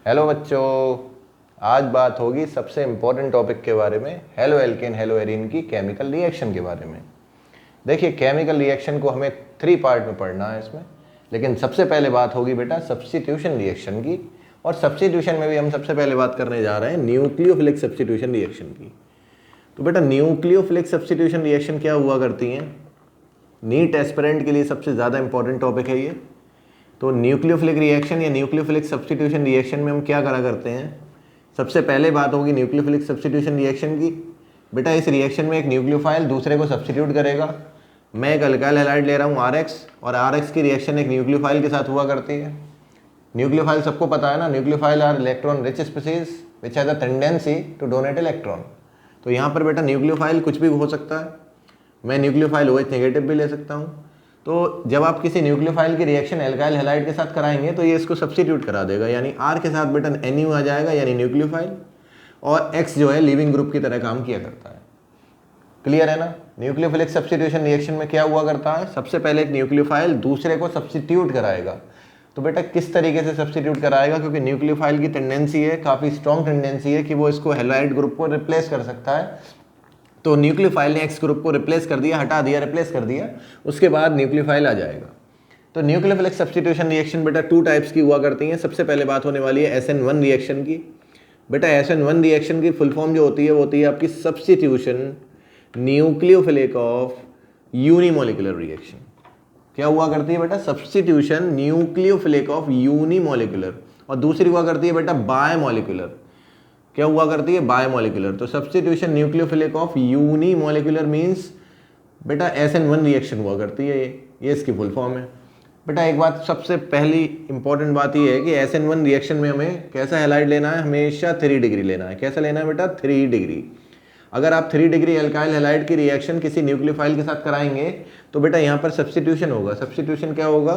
Hello बच्चों, आज बात होगी सबसे इम्पोर्टेंट टॉपिक के बारे में, हेलो एल्केन हेलो एरीन की केमिकल रिएक्शन के बारे में। देखिए, केमिकल रिएक्शन को हमें 3 पार्ट में पढ़ना है इसमें, लेकिन सबसे पहले बात होगी बेटा सब्स्टिट्यूशन रिएक्शन की। और सब्स्टिट्यूशन में भी हम सबसे पहले बात करने जा रहे हैं न्यूक्लियोफिलिक सब्स्टिट्यूशन रिएक्शन की। तो बेटा न्यूक्लियोफिलिक सब्स्टिट्यूशन रिएक्शन क्या हुआ करती हैं? नीट एस्पिरेंट के लिए सबसे ज़्यादा इंपॉर्टेंट टॉपिक है ये। तो न्यूक्लियोफिलिक रिएक्शन या न्यूक्लियोफिलिक सब्स्टिट्यूशन रिएक्शन में हम क्या करा करते हैं? सबसे पहले बात होगी न्यूक्लियोफिलिक सब्स्टिट्यूशन रिएक्शन की। बेटा इस रिएक्शन में एक न्यूक्लियोफाइल दूसरे को सब्स्टिट्यूट करेगा। मैं एक अल्काइल हैलाइड ले रहा हूँ RX, और RX की रिएक्शन एक न्यूक्लियोफाइल के साथ हुआ करती है। न्यूक्लियोफाइल सबको पता है ना, nucleophile are electron rich species which has a tendency to donate electron. तो यहाँ पर बेटा न्यूक्लियोफाइल कुछ भी हो सकता है। मैं न्यूक्लियोफाइल OH नेगेटिव भी ले सकता हूँ। तो जब आप किसी न्यूक्लियोफाइल की रिएक्शन एल्काइल हैलाइड के साथ कराएंगे तो ये इसको सब्स्टिट्यूट करा देगा, यानी R के साथ बेटा NU आ जाएगा यानी न्यूक्लियोफाइल, और X जो है लिविंग ग्रुप की तरह काम किया करता है। क्लियर है ना? न्यूक्लियोफिलिक सब्स्टिट्यूशन रिएक्शन में क्या हुआ करता है? सबसे पहले एक न्यूक्लियोफाइल दूसरे को सब्स्टिट्यूट कराएगा। तो बेटा किस तरीके से सब्स्टिट्यूट कराएगा? क्योंकि न्यूक्लियोफाइल की टेंडेंसी है, काफ़ी स्ट्रॉन्ग टेंडेंसी है कि वो इसको हैलाइड ग्रुप को रिप्लेस कर सकता है। तो न्यूक्लियोफाइल ने X ग्रुप को रिप्लेस कर दिया, हटा दिया, रिप्लेस कर दिया, उसके बाद न्यूक्लियोफाइल आ जाएगा। तो न्यूक्लियोफिलिक सब्स्टिट्यूशन रिएक्शन बेटा 2 टाइप्स की हुआ करती हैं। सबसे पहले बात होने वाली है SN1 रिएक्शन की। बेटा SN1 रिएक्शन की फुल फॉर्म जो होती है वो होती है आपकी substitution nucleophilic of unimolecular reaction. क्या हुआ करती है बेटा? Substitution nucleophilic of unimolecular. और दूसरी हुआ करती है बेटा बायमोलिकुलर। क्या हुआ करती है? बायोमोलिकुलर। तो substitution nucleophilic of unimolecular means बेटा SN1 रिएक्शन हुआ करती है। ये इसकी फुल फॉर्म है। बेटा एक बात सबसे पहली इंपॉर्टेंट बात ये है कि SN1 रिएक्शन में हमें कैसा हैलाइड लेना है? हमेशा 3 डिग्री लेना है। कैसा लेना है बेटा? 3 डिग्री। अगर आप 3 डिग्री एल्काइल हैलाइड की रिएक्शन किसी न्यूक्लियोफाइल के साथ कराएंगे तो बेटा यहाँ पर सब्स्टिट्यूशन होगा। सब्स्टिट्यूशन क्या होगा?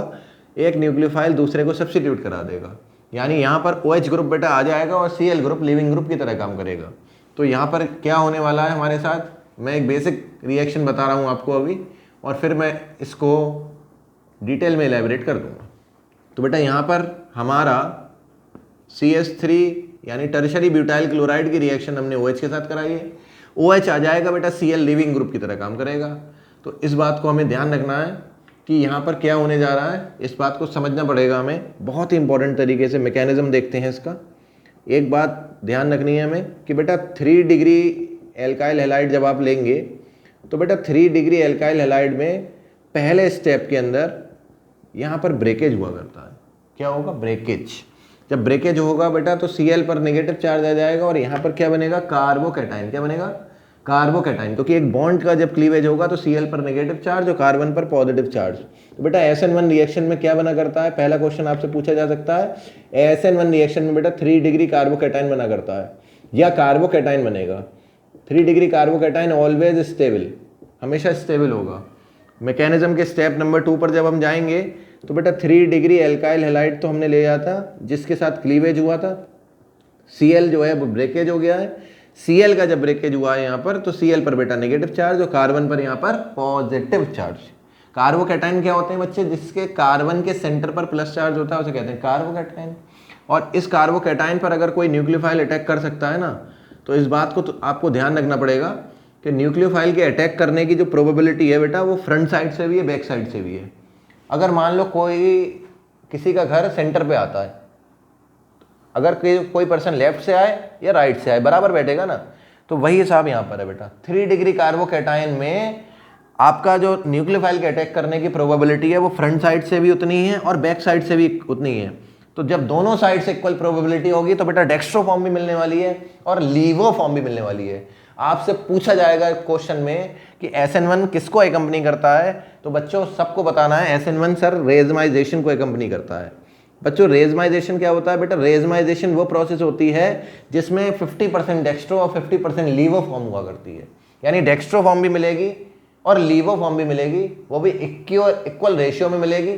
एक न्यूक्लियोफाइल दूसरे को सब्स्टिट्यूट करा देगा, यानी यहाँ पर OH ग्रुप बेटा आ जाएगा और Cl ग्रुप लिविंग ग्रुप की तरह काम करेगा। तो यहाँ पर क्या होने वाला है हमारे साथ? मैं एक बेसिक रिएक्शन बता रहा हूँ आपको अभी, और फिर मैं इसको डिटेल में एलैबोरेट कर दूंगा। तो बेटा यहाँ पर हमारा CH3 यानी टर्शरी ब्यूटाइल क्लोराइड की रिएक्शन हमने OH के साथ कराई है। OH आ जाएगा बेटा, Cl लिविंग ग्रुप की तरह काम करेगा। तो इस बात को हमें ध्यान रखना है कि यहाँ पर क्या होने जा रहा है, इस बात को समझना पड़ेगा हमें। बहुत ही इंपॉर्टेंट तरीके से मैकेनिज्म देखते हैं इसका। एक बात ध्यान रखनी है हमें कि बेटा 3 डिग्री एल्काइल हैलाइड जब आप लेंगे तो बेटा 3 डिग्री एल्काइल हैलाइड में पहले स्टेप के अंदर यहाँ पर ब्रेकेज हुआ करता है। क्या होगा? ब्रेकेज। जब ब्रेकेज होगा बेटा तो Cl पर नेगेटिव चार्ज आ जाएगा और यहाँ पर क्या बनेगा? कार्बोकैटाइन। क्या बनेगा? कार्बोकैटाइन। क्योंकि एक बॉन्ड का जब क्लीवेज होगा तो Cl पर नेगेटिव चार्ज और कार्बन पर पॉजिटिव चार्ज। तो बेटा SN1 रिएक्शन में क्या बना करता है? पहला क्वेश्चन आपसे पूछा जा सकता है, SN1 रिएक्शन में बेटा 3 डिग्री कार्बोकैटाइन बना करता है या कार्बोकैटाइन बनेगा। 3 डिग्री कार्बोकैटाइन ऑलवेज स्टेबल, हमेशा स्टेबल होगा। मैकेनिज्म के स्टेप नंबर 2 पर जब हम जाएंगे तो बेटा 3 डिग्री एल्काइल हैलाइड तो हमने ले जाता जिसके साथ क्लीवेज हुआ था। Cl जो है वो ब्रेकेज हो गया है। Cl का जब ब्रेकेज हुआ है यहाँ पर तो Cl पर बेटा नेगेटिव चार्ज और कार्बन पर यहाँ पर पॉजिटिव चार्ज। कार्बोकैटाइन क्या होते हैं बच्चे? जिसके कार्बन के सेंटर पर प्लस चार्ज होता है उसे कहते हैं कार्बोकैटाइन। और इस कार्बोकैटाइन पर अगर कोई न्यूक्लियोफाइल अटैक कर सकता है ना, तो इस बात को तो आपको ध्यान रखना पड़ेगा कि न्यूक्लियोफाइल के अटैक करने की जो प्रोबेबिलिटी है बेटा वो फ्रंट साइड से भी है, बैक साइड से भी है। अगर मान लो किसी का घर सेंटर पे आता है, अगर कोई पर्सन लेफ्ट से आए या राइट से आए बराबर बैठेगा ना, तो वही हिसाब यहाँ पर है बेटा। 3 डिग्री कार्बोकैटाइन में आपका जो न्यूक्लियोफाइल के अटैक करने की प्रोबेबिलिटी है वो फ्रंट साइड से भी उतनी है और बैक साइड से भी उतनी है। तो जब दोनों साइड से इक्वल प्रोबेबिलिटी होगी तो बेटा डेक्स्ट्रो फॉर्म भी मिलने वाली है और लीवो फॉर्म भी मिलने वाली है। आपसे पूछा जाएगा क्वेश्चन में कि SN1 किसको अकम्पनी करता है, तो बच्चों सबको बताना है SN1 सर रेजमाइजेशन को अकम्पनी करता है। बच्चों रेजमाइजेशन क्या होता है बेटा? रेजमाइजेशन वो प्रोसेस होती है जिसमें 50% डेक्स्ट्रो और 50% लीवो फॉर्म हुआ करती है, यानी डेक्स्ट्रो फॉर्म भी मिलेगी और लीवो फॉर्म भी मिलेगी, वो भी इक्वल रेशियो में मिलेगी,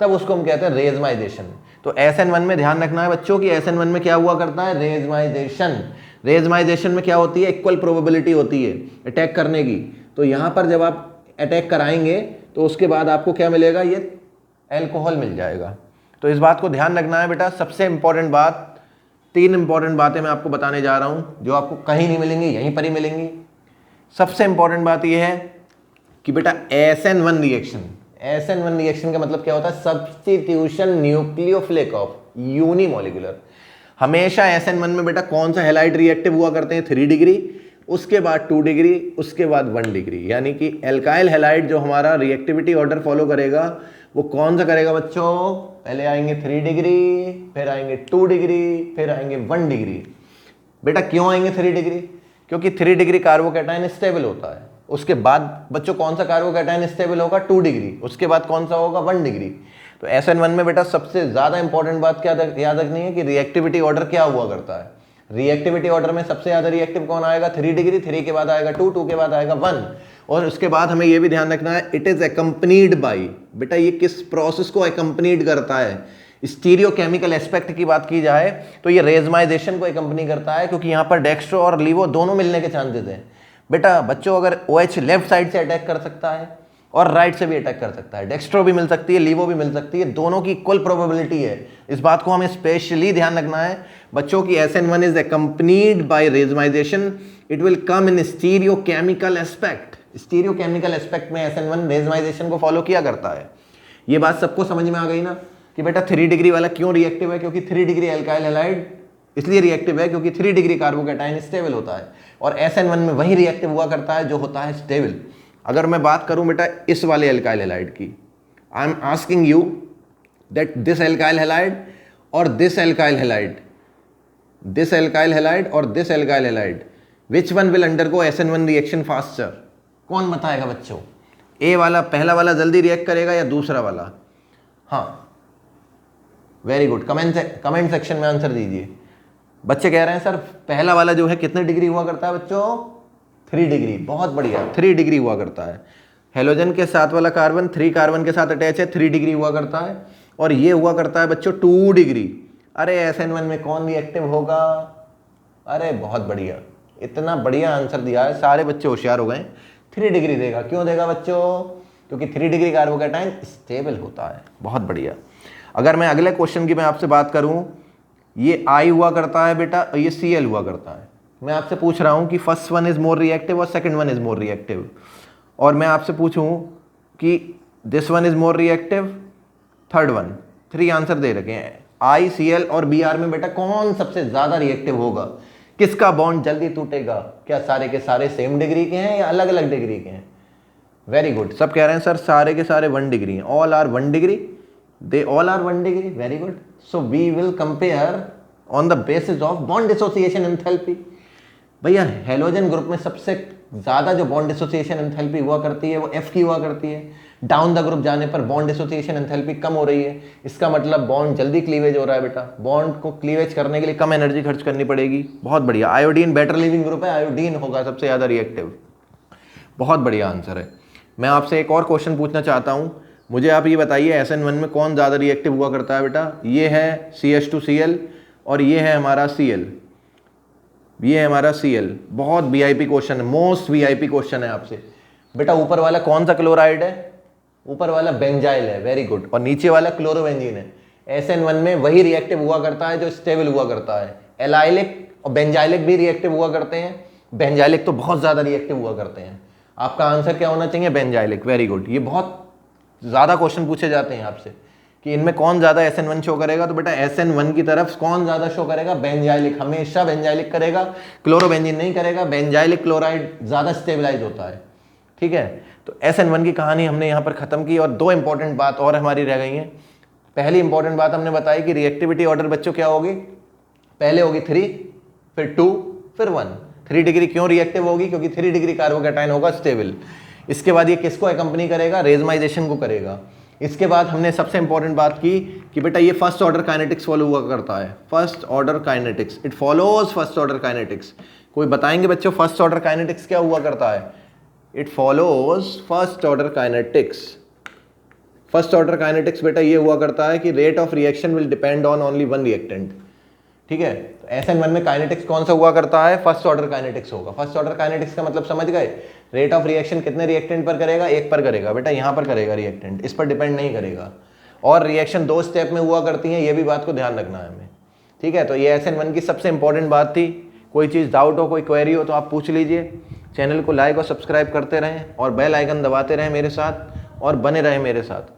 तब उसको हम कहते हैं रेजमाइजेशन। तो SN1 में ध्यान रखना है बच्चों की SN1 में क्या हुआ करता है? रेजमाइजेशन। रेजमाइजेशन में क्या होती है? इक्वल प्रोबेबिलिटी होती है अटैक करने की। तो यहाँ पर जब आप अटैक कराएंगे तो उसके बाद आपको क्या मिलेगा? ये अल्कोहल मिल जाएगा। तो इस बात को ध्यान रखना है बेटा। सबसे इंपॉर्टेंट बात 3 इंपॉर्टेंट बातें मैं आपको बताने जा रहा हूं जो आपको कहीं नहीं मिलेंगी, यहीं पर ही मिलेंगी। सबसे इंपॉर्टेंट बात यह है कि बेटा SN1 रिएक्शन, SN1 रिएक्शन का मतलब क्या होता है? Substitution nucleophilic of unimolecular. हमेशा SN1 में बेटा कौन सा हैलाइड रिएक्टिव हुआ करते हैं? 3 डिग्री, उसके बाद 2 डिग्री, उसके बाद 1 डिग्री। यानी कि एल्काइल हैलाइड जो हमारा रिएक्टिविटी ऑर्डर फॉलो करेगा वो कौन सा करेगा बच्चों? पहले आएंगे 3 डिग्री, फिर आएंगे 2 डिग्री, फिर आएंगे 1 डिग्री। बेटा क्यों आएंगे 3 डिग्री? क्योंकि 3 डिग्री कार्बोकैटायन स्टेबल होता है। उसके बाद बच्चों कौन सा कार्बोकैटायन स्टेबल होगा? 2 डिग्री। उसके बाद कौन सा होगा? 1 डिग्री। तो SN1 में बेटा सबसे ज्यादा इंपॉर्टेंट बात क्या याद रखनी है कि रिएक्टिविटी ऑर्डर क्या हुआ करता है। रिएक्टिविटी ऑर्डर में सबसे ज्यादा रिएक्टिव कौन आएगा? 3 डिग्री, 3 के बाद आएगा 2, 2 के बाद आएगा 1। और उसके बाद हमें यह भी ध्यान रखना है इट इज एकम्पनीड बाई, बेटा ये किस प्रोसेस को एकम्पनीड करता है? स्टीरियोकेमिकल एस्पेक्ट की बात की जाए तो ये रेजमाइजेशन को एकम्पनी करता है, क्योंकि यहां पर डेक्स्ट्रो और लीवो दोनों मिलने के चांसेस हैं। बेटा बच्चों अगर OH लेफ्ट साइड से अटैक कर सकता है और राइट से भी अटैक कर सकता है, डेक्स्ट्रो भी मिल सकती है, लीवो भी मिल सकती है, दोनों की इक्वल प्रोबेबिलिटी है। इस बात को हमें स्पेशली ध्यान रखना है बच्चों की SN1 is accompanied by racemisation, it will come in stereochemical aspect. Stereochemical aspect में SN1 रेजमाइजेशन को फॉलो किया करता है। ये बात सबको समझ में आ गई ना कि बेटा 3 डिग्री वाला क्यों रिएक्टिव है? क्योंकि 3 डिग्री एल्काइल हैलाइड इसलिए रिएक्टिव है क्योंकि 3 डिग्री कार्बोकैटायन स्टेबल होता है, और SN1 में वही रिएक्टिव हुआ करता है जो होता है स्टेबल। अगर मैं बात करूं बेटा इस वाले एल्काइल हैलाइड की, I am asking you that this alkyl halide और this alkyl halide, this alkyl halide और this alkyl halide, which one will undergo SN1 reaction faster? कौन बताएगा बच्चों? ए वाला, पहला वाला जल्दी रिएक्ट करेगा या दूसरा वाला? हाँ, वेरी गुड, कमेंट सेक्शन में आंसर दीजिए। बच्चे कह रहे हैं सर पहला वाला जो है कितने डिग्री हुआ करता है बच्चों? 3 डिग्री। बहुत बढ़िया, 3 डिग्री हुआ करता है। हेलोजन के साथ वाला कार्बन 3 कार्बन के साथ अटैच है, 3 डिग्री हुआ करता है, और ये हुआ करता है बच्चों 2 डिग्री। अरे SN1 में कौन रिएक्टिव होगा? अरे बहुत बढ़िया, इतना बढ़िया आंसर दिया है, सारे बच्चे होशियार हो गए। 3 डिग्री देगा। क्यों देगा बच्चों? क्योंकि 3 डिग्री कार्बोकैटायन स्टेबल होता है। बहुत बढ़िया। अगर मैं अगले क्वेश्चन की मैं आपसे बात करूं, ये I हुआ करता है बेटा, ये Cl हुआ करता है। मैं आपसे पूछ रहा हूं कि first one is more reactive और second one is more reactive, और मैं आपसे पूछूं कि this one is more reactive, third one, 3 answer दे रखे हैं। I, Cl और Br में बेटा कौन सबसे ज्यादा रिएक्टिव होगा? किसका बॉन्ड जल्दी टूटेगा? क्या सारे के सारे सेम डिग्री के हैं या अलग अलग डिग्री के हैं? वेरी गुड, सब कह रहे हैं सर सारे के सारे 1 डिग्री हैं, all are 1 degree, they all are 1 degree. Very good. So we will compare on the basis of bond dissociation enthalpy. भैया हेलोजन ग्रुप में सबसे ज्यादा जो बॉन्ड डिसोसिएशन एंथैल्पी हुआ करती है वो F की हुआ करती है। डाउन द ग्रुप जाने पर बॉन्ड डिसोसिएशन एंथैल्पी कम हो रही है। इसका मतलब बॉन्ड जल्दी क्लीवेज हो रहा है बेटा। बॉन्ड को क्लीवेज करने के लिए कम एनर्जी खर्च करनी पड़ेगी। बहुत बढ़िया। आयोडीन बेटर लिविंग ग्रुप है, आयोडीन होगा सबसे ज्यादा रिएक्टिव। बहुत बढ़िया आंसर है। मैं आपसे एक और क्वेश्चन पूछना चाहता हूं, मुझे आप ये बताइए SN1 में कौन ज़्यादा रिएक्टिव हुआ करता है बेटा? ये है CH2Cl और ये है हमारा Cl, ये है हमारा Cl। बहुत VIP क्वेश्चन है, मोस्ट VIP क्वेश्चन है आपसे। बेटा ऊपर वाला कौन सा क्लोराइड है? ऊपर वाला बेंजाइल है, वेरी गुड, और नीचे वाला क्लोरोबेंजीन है। SN1 में वही रिएक्टिव हुआ करता है जो स्टेबल हुआ करता है। एलाइलिक और बेंजाइलिक भी रिएक्टिव हुआ करते हैं, बेंजाइलिक तो बहुत ज़्यादा रिएक्टिव हुआ करते हैं। आपका आंसर क्या होना चाहिए? बेंजाइलिक। Very good. ये बहुत ज़्यादा क्वेश्चन पूछे जाते हैं आपसे कि इनमें कौन ज़्यादा SN1 शो करेगा, तो बेटा SN1 की तरफ कौन ज़्यादा शो करेगा? बेंजाइलिक, हमेशा बेंजाइलिक करेगा, क्लोरोबेंजीन नहीं करेगा। बेंजाइलिक क्लोराइड ज़्यादा स्टेबलाइज होता है। ठीक है, तो SN1 की कहानी हमने यहाँ पर ख़त्म की, और 2 इंपॉर्टेंट बात और हमारी रह गई हैं। पहली इंपॉर्टेंट बात हमने बताई कि रिएक्टिविटी ऑर्डर बच्चों क्या होगी? पहले होगी 3, फिर 2, फिर 1। 3 डिग्री क्यों रिएक्टिव होगी? क्योंकि 3 डिग्री कार्बोकैटायन होगा स्टेबल। इसके बाद ये किसको एकम्पनी करेगा? रेजमाइजेशन को करेगा। इसके बाद हमने सबसे इंपॉर्टेंट बात की कि बेटा ये फर्स्ट ऑर्डर काइनेटिक्स फॉलो हुआ करता है। First order kinetics, it follows first order kinetics. कोई बताएंगे बच्चों फर्स्ट ऑर्डर काइनेटिक्स क्या हुआ करता है? It follows first order kinetics. First order kinetics बेटा ये हुआ करता है कि rate of reaction will depend on only 1 reactant. ठीक है, तो SN1 में काइनेटिक्स कौन सा हुआ करता है? फर्स्ट ऑर्डर काइनेटिक्स होगा। फर्स्ट ऑर्डर काइनेटिक्स का मतलब समझ गए? रेट ऑफ रिएक्शन कितने रिएक्टेंट पर करेगा? 1 पर करेगा बेटा, यहाँ पर करेगा रिएक्टेंट, इस पर डिपेंड नहीं करेगा। और रिएक्शन 2 स्टेप में हुआ करती है, ये भी बात को ध्यान रखना है हमें। ठीक है, तो ये SN1 की सबसे इंपॉर्टेंट बात थी। कोई चीज़ डाउट हो, कोई क्वेरी हो तो आप पूछ लीजिए। चैनल को लाइक और सब्सक्राइब करते रहें और बेल आइकन दबाते रहें मेरे साथ और बने रहें मेरे साथ।